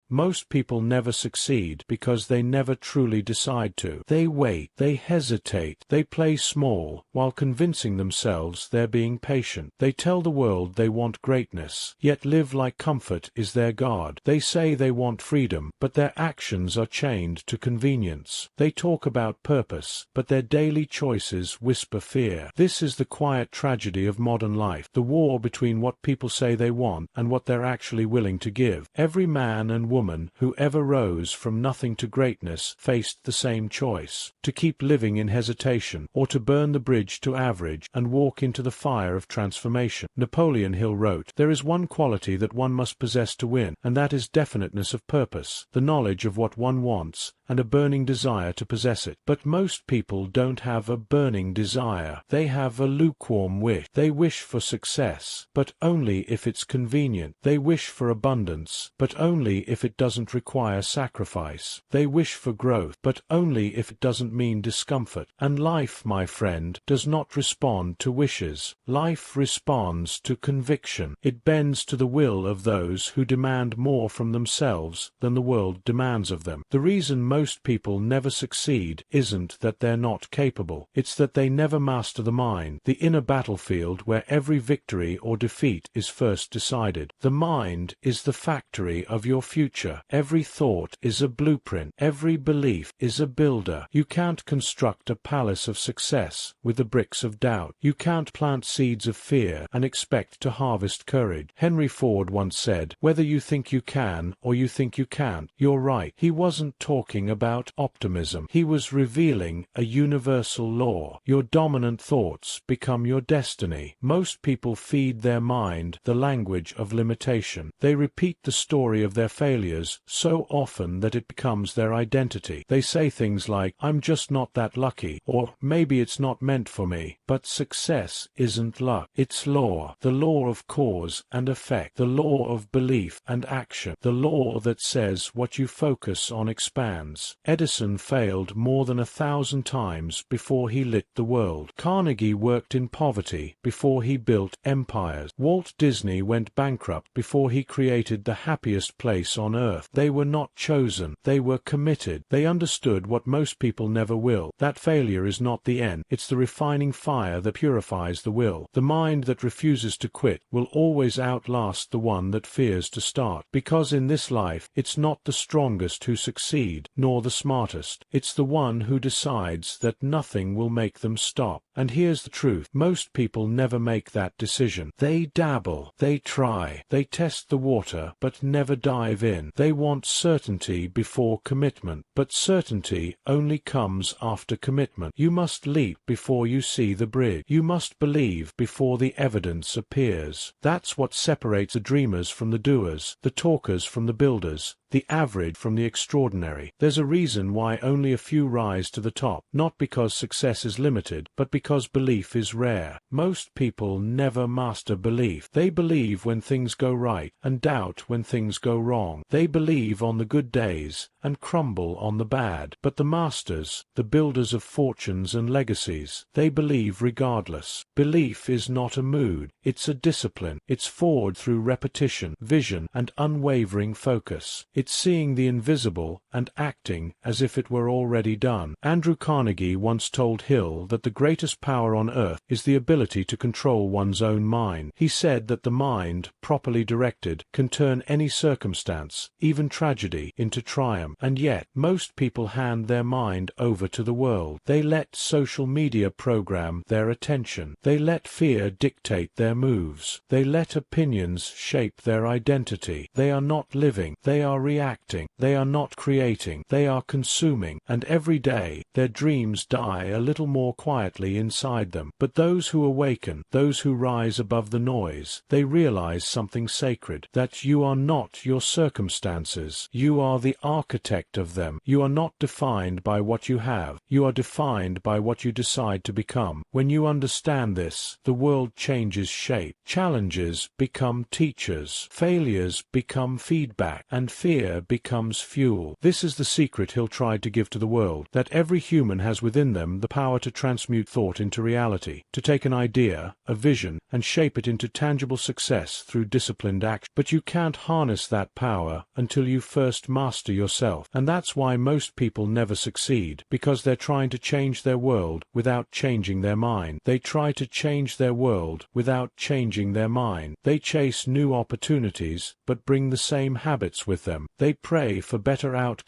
Most people never succeed because they never truly decide to. They wait, they hesitate, they play small, while convincing themselves they're being patient. They tell the world they want greatness, yet live like comfort is their god. They say they want freedom, but their actions are chained to convenience. They talk about purpose, but their daily choices whisper fear. This is the quiet tragedy of modern life, the war between what people say they want and what they're actually willing to give. Every man and woman who ever rose from nothing to greatness faced the same choice: to keep living in hesitation, or to burn the bridge to average and walk into the fire of transformation. Napoleon Hill wrote, "There is one quality that one must possess to win, and that is definiteness of purpose, the knowledge of what one wants, and a burning desire to possess it." But most people don't have a burning desire. They have a lukewarm wish. They wish for success, but only if it's convenient. They wish for abundance, but only if it doesn't require sacrifice. They wish for growth, but only if it doesn't mean discomfort. And life, my friend, does not respond to wishes. Life responds to conviction. It bends to the will of those who demand more from themselves than the world demands of them. The reason most people never succeed isn't that they're not capable. It's that they never master the mind, the inner battlefield where every victory or defeat is first decided. The mind is the factory of your future. Every thought is a blueprint. Every belief is a builder. You can't construct a palace of success with the bricks of doubt. You can't plant seeds of fear and expect to harvest courage. Henry Ford once said, "Whether you think you can or you think you can't, you're right." He wasn't talking about optimism. He was revealing a universal law. Your dominant thoughts become your destiny. Most people feed their mind the language of limitation. They repeat the story of their failures so often that it becomes their identity. They say things like, "I'm just not that lucky," or "maybe it's not meant for me." But success isn't luck. It's law. The law of cause and effect. The law of belief and action. The law that says what you focus on expands. Edison failed more than 1,000 times before he lit the world. Carnegie worked in poverty before he built empires. Walt Disney went bankrupt before he created the happiest place on earth. They were not chosen. They were committed. They understood what most people never will. That failure is not the end. It's the refining fire that purifies the will. The mind that refuses to quit will always outlast the one that fears to start. Because in this life, it's not the strongest who succeed, nor the smartest. It's the one who decides that nothing will make them stop. And here's the truth. Most people never make that decision. They dabble. They try. They test the water, but never dive in. They want certainty before commitment. But certainty only comes after commitment. You must leap before you see the bridge. You must believe before the evidence appears. That's what separates the dreamers from the doers, the talkers from the builders, the average from the extraordinary. There's a reason why only a few rise to the top, not because success is limited, but because belief is rare. Most people never master belief. They believe when things go right, and doubt when things go wrong. They believe on the good days, and crumble on the bad. But the masters, the builders of fortunes and legacies, they believe regardless. Belief is not a mood, it's a discipline. It's forged through repetition, vision, and unwavering focus. It's seeing the invisible and acting as if it were already done. Andrew Carnegie once told Hill that the greatest power on earth is the ability to control one's own mind. He said that the mind, properly directed, can turn any circumstance, even tragedy, into triumph. And yet, most people hand their mind over to the world. They let social media program their attention. They let fear dictate their moves. They let opinions shape their identity. They are not living. They are reacting. They are not creating. They are consuming. And every day, their dreams die a little more quietly inside them. But those who awaken, those who rise above the noise, they realize something sacred, that you are not your circumstances. You are the architect of them. You are not defined by what you have. You are defined by what you decide to become. When you understand this, the world changes shape. Challenges become teachers. Failures become feedback. And fear becomes fuel. This This is the secret he'll try to give to the world, that every human has within them the power to transmute thought into reality, to take an idea, a vision, and shape it into tangible success through disciplined action. But you can't harness that power until you first master yourself. And that's why most people never succeed, because they're trying to change their world without changing their mind. They try to change their world without changing their mind. They chase new opportunities, but bring the same habits with them. They pray for better outcomes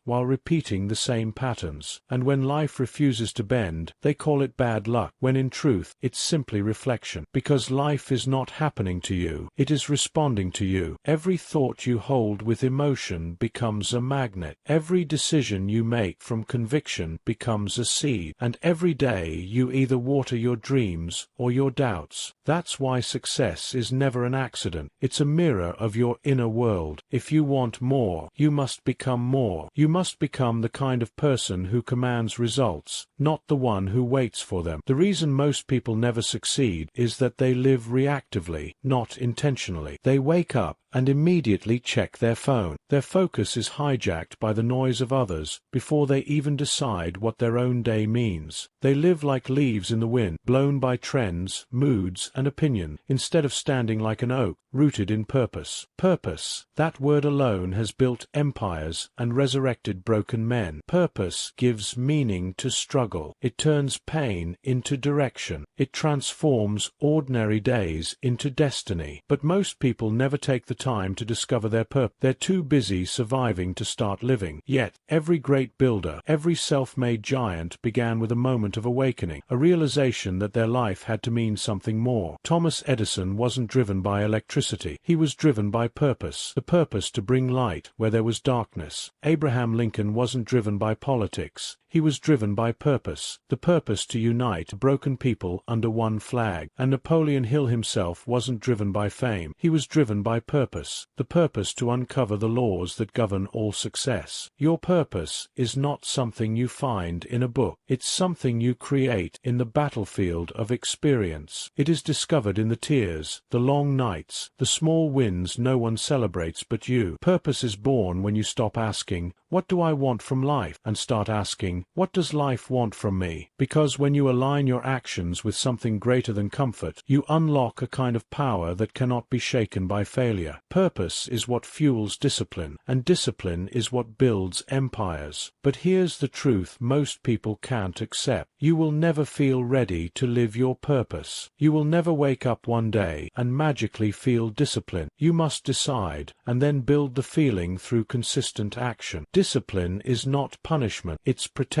while repeating the same patterns. And when life refuses to bend, they call it bad luck, when in truth, it's simply reflection. Because life is not happening to you, it is responding to you. Every thought you hold with emotion becomes a magnet. Every decision you make from conviction becomes a seed. And every day you either water your dreams or your doubts. That's why success is never an accident. It's a mirror of your inner world. If you want more, you must become more. You must become the kind of person who commands results, not the one who waits for them. The reason most people never succeed is that they live reactively, not intentionally. They wake up and immediately check their phone. Their focus is hijacked by the noise of others before they even decide what their own day means. They live like leaves in the wind, blown by trends, moods, and opinion, instead of standing like an oak, rooted in purpose. Purpose, that word alone has built empires and resurrected broken men. Purpose gives meaning to struggle. It turns pain into direction. It transforms ordinary days into destiny. But most people never take the time to discover their purpose. They're too busy surviving to start living. Yet, every great builder, every self-made giant began with a moment of awakening, a realization that their life had to mean something more. Thomas Edison wasn't driven by electricity. He was driven by purpose, the purpose to bring light where there was darkness. Abraham Lincoln wasn't driven by politics. He was driven by purpose, the purpose to unite broken people under one flag. And Napoleon Hill himself wasn't driven by fame. He was driven by purpose, the purpose to uncover the laws that govern all success. Your purpose is not something you find in a book. It's something you create in the battlefield of experience. It is discovered in the tears, the long nights, the small wins no one celebrates but you. Purpose is born when you stop asking, "What do I want from life?" and start asking, "What does life want from me?" Because when you align your actions with something greater than comfort, you unlock a kind of power that cannot be shaken by failure. Purpose is what fuels discipline, and discipline is what builds empires. But here's the truth most people can't accept. You will never feel ready to live your purpose. You will never wake up one day and magically feel discipline. You must decide, and then build the feeling through consistent action. Discipline is not punishment, it's protection.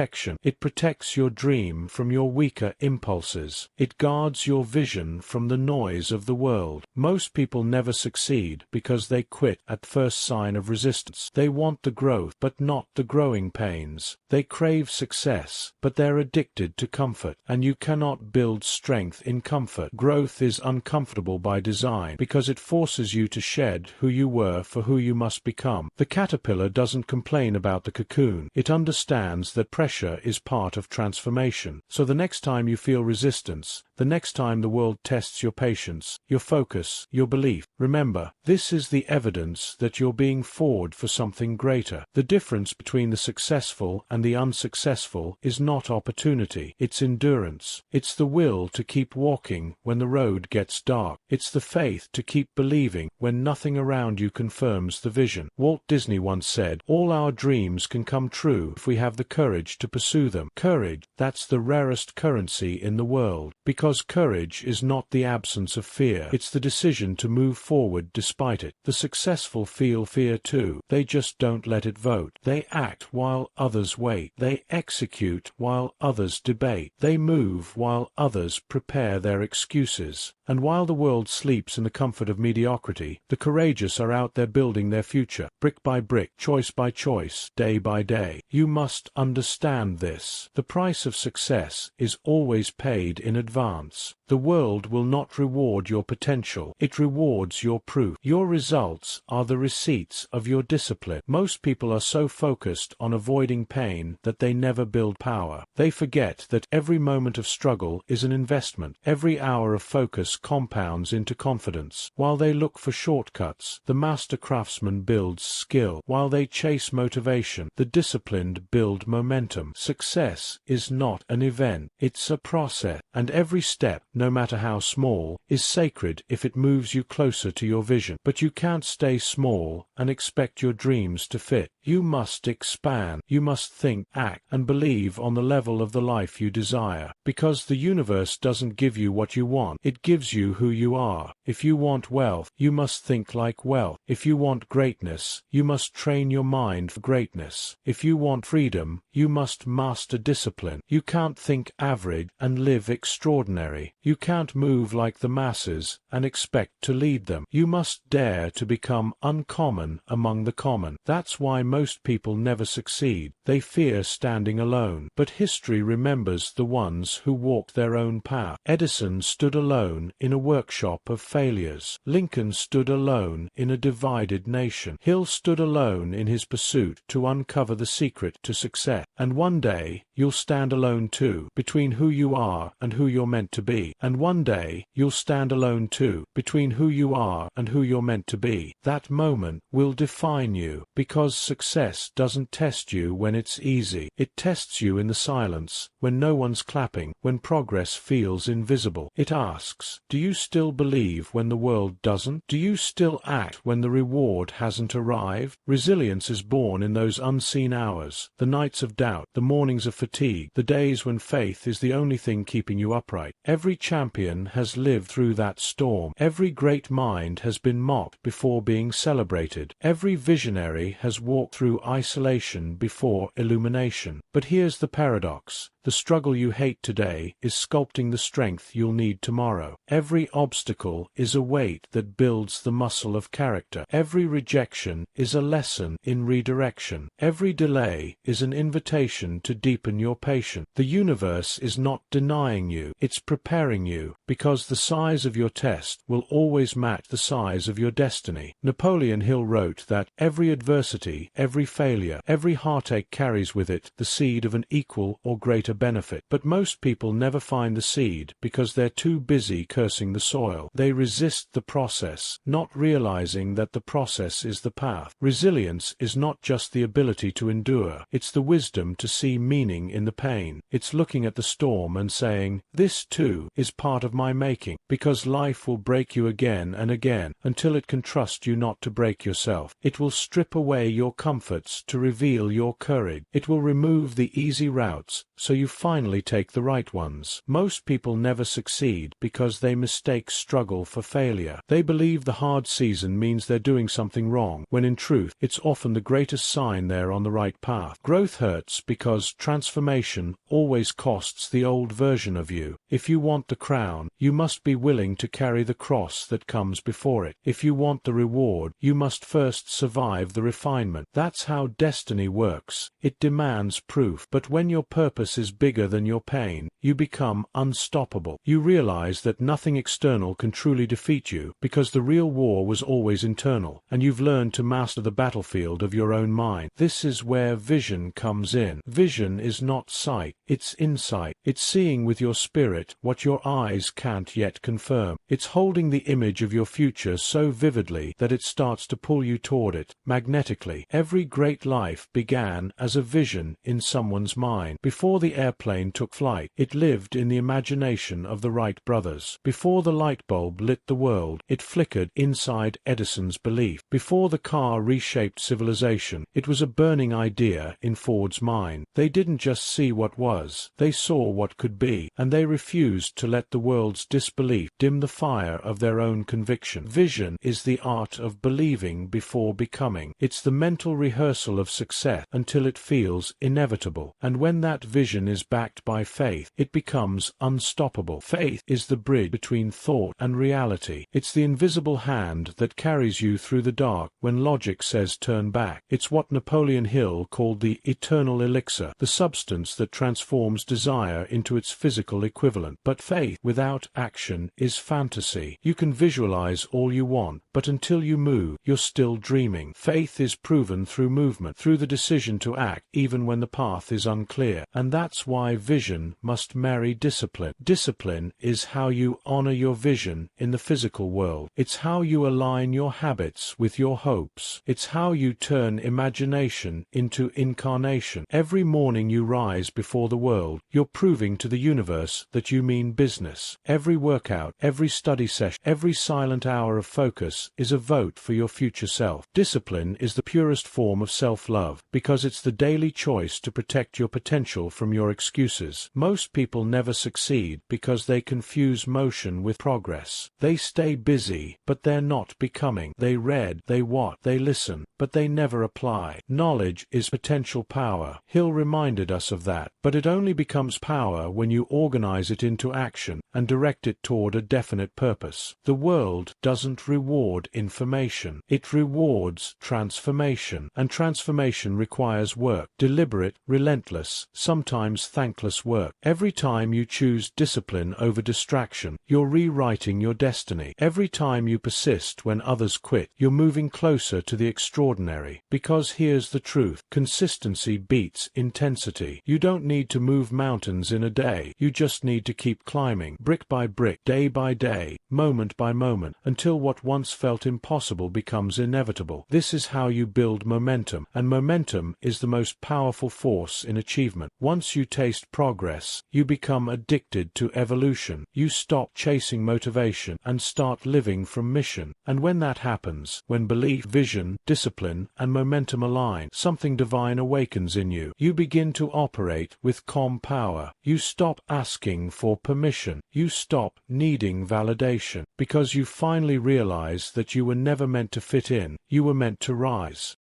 It protects your dream from your weaker impulses. It guards your vision from the noise of the world. Most people never succeed because they quit at first sign of resistance. They want the growth, but not the growing pains. They crave success, but they're addicted to comfort. And you cannot build strength in comfort. Growth is uncomfortable by design because it forces you to shed who you were for who you must become. The caterpillar doesn't complain about the cocoon. It understands that pressure is part of transformation. So the next time you feel resistance, the next time the world tests your patience, your focus, your belief, remember, this is the evidence that you're being forged for something greater. The difference between the successful and the unsuccessful is not opportunity, it's endurance. It's the will to keep walking when the road gets dark. It's the faith to keep believing when nothing around you confirms the vision. Walt Disney once said, "All our dreams can come true if we have the courage to pursue them." Courage, that's the rarest currency in the world. Because courage is not the absence of fear, it's the decision to move forward despite it. The successful feel fear too. They just don't let it vote. They act while others wait. They execute while others debate. They move while others prepare their excuses. And while the world sleeps in the comfort of mediocrity, the courageous are out there building their future, brick by brick, choice by choice, day by day. You must understand this. The price of success is always paid in advance. The world will not reward your potential. It rewards your proof. Your results are the receipts of your discipline. Most people are so focused on avoiding pain that they never build power. They forget that every moment of struggle is an investment. Every hour of focus compounds into confidence. While they look for shortcuts, the master craftsman builds skill. While they chase motivation, the disciplined build momentum. Success is not an event, it's a process, and every step, no matter how small, is sacred if it moves you closer to your vision. But you can't stay small and expect your dreams to fit. You must expand. You must think, act, and believe on the level of the life you desire. Because the universe doesn't give you what you want, it gives you who you are. If you want wealth, you must think like wealth. If you want greatness, you must train your mind for greatness. If you want freedom, you must master discipline. You can't think average and live extraordinary. You can't move like the masses and expect to lead them. You must dare to become uncommon among the common. That's why most people never succeed. They fear standing alone. But history remembers the ones who walked their own path. Edison stood alone in a workshop of failures. Lincoln stood alone in a divided nation. Hill stood alone in his pursuit to uncover the secret to success. And one day, you'll stand alone too, between who you are and who you're meant to be. And one day, you'll stand alone too, between who you are and who you're meant to be. That moment will define you, because success doesn't test you when it's easy. It tests you in the silence, when no one's clapping, when progress feels invisible. It asks, do you still believe when the world doesn't? Do you still act when the reward hasn't arrived? Resilience is born in those unseen hours, the nights of doubt, the mornings of fatigue, the days when faith is the only thing keeping you upright. Every champion has lived through that storm. Every great mind has been mocked before being celebrated. Every visionary has walked through isolation before illumination. But here's the paradox. The struggle you hate today is sculpting the strength you'll need tomorrow. Every obstacle is a weight that builds the muscle of character. Every rejection is a lesson in redirection. Every delay is an invitation to deepen your patience. The universe is not denying you, it's preparing you, because the size of your test will always match the size of your destiny. Napoleon Hill wrote that every adversity, every failure, every heartache carries with it the seed of an equal or greater benefit. But most people never find the seed because they're too busy cursing the soil. They resist the process, not realizing that the process is the path. Resilience is not just the ability to endure, it's the wisdom to see meaning in the pain. It's looking at the storm and saying, this too is part of my making, because life will break you again and again until it can trust you not to break yourself. It will strip away your comforts to reveal your courage. It will remove the easy routes so you finally take the right ones. Most people never succeed because they mistake struggle for failure. They believe the hard season means they're doing something wrong, when in truth, it's often the greatest sign they're on the right path. Growth hurts because transformation always costs the old version of you. If you want the crown, you must be willing to carry the cross that comes before it. If you want the reward, you must first survive the refinement. That's how destiny works. It demands proof. But when your purpose is bigger than your pain, you become unstoppable. You realize that nothing external can truly defeat you, because the real war was always internal, and you've learned to master the battlefield of your own mind. This is where vision comes in. Vision is not sight, it's insight. It's seeing with your spirit what your eyes can't yet confirm. It's holding the image of your future so vividly that it starts to pull you toward it, magnetically. Every great life began as a vision in someone's mind. Before the airplane took flight, it lived in the imagination of the Wright brothers. Before the light bulb lit the world, it flickered inside Edison's belief. Before the car reshaped civilization, it was a burning idea in Ford's mind. They didn't just see what was, they saw what could be, and they refused to let the world's disbelief dim the fire of their own conviction. Vision is the art of believing before becoming. It's the mental rehearsal of success until it feels inevitable. And when that vision is backed by faith, it becomes unstoppable. Faith is the bridge between thought and reality. It's the invisible hand that carries you through the dark when logic says turn back. It's what Napoleon Hill called the eternal elixir, the substance that transforms desire into its physical equivalent. But faith without action is fantasy. You can visualize all you want, but until you move, you're still dreaming. Faith is proven through movement, through the decision to act even when the path is unclear. And that's why vision must marry discipline. Discipline is how you honor your vision in the physical world. It's how you align your habits with your hopes. It's how you turn imagination into incarnation. Every morning you rise before the world, you're proving to the universe that you mean business. Every workout, every study session, every silent hour of focus is a vote for your future self. Discipline is the purest form of self-love, because it's the daily choice to protect your potential from your excuses. Most people never succeed because they confuse motion with progress. They stay busy, but they're not becoming. They read, they watch, they listen, but they never apply. Knowledge is potential power. Hill reminded us of that, but it only becomes power when you organize it into action and direct it toward a definite purpose. The world doesn't reward information. It rewards transformation, and transformation requires work, deliberate, relentless, sometimes thankless work. Every time you choose discipline over distraction, you're rewriting your destiny. Every time you persist when others quit, you're moving closer to the extraordinary. Because here's the truth: consistency beats intensity. You don't need to move mountains in a day. You just need to keep climbing, brick by brick, day by day, moment by moment, until what once felt impossible becomes inevitable. This is how you build momentum, and momentum is the most powerful force in achievement. Once you taste progress, you become addicted to evolution. You stop chasing motivation and start living from mission. And when that happens, when belief, vision, discipline, and momentum align, something divine awakens in you. You begin to operate with calm power. You stop asking for permission. You stop needing validation, because you finally realize that you were never meant to fit in. You were meant to rise.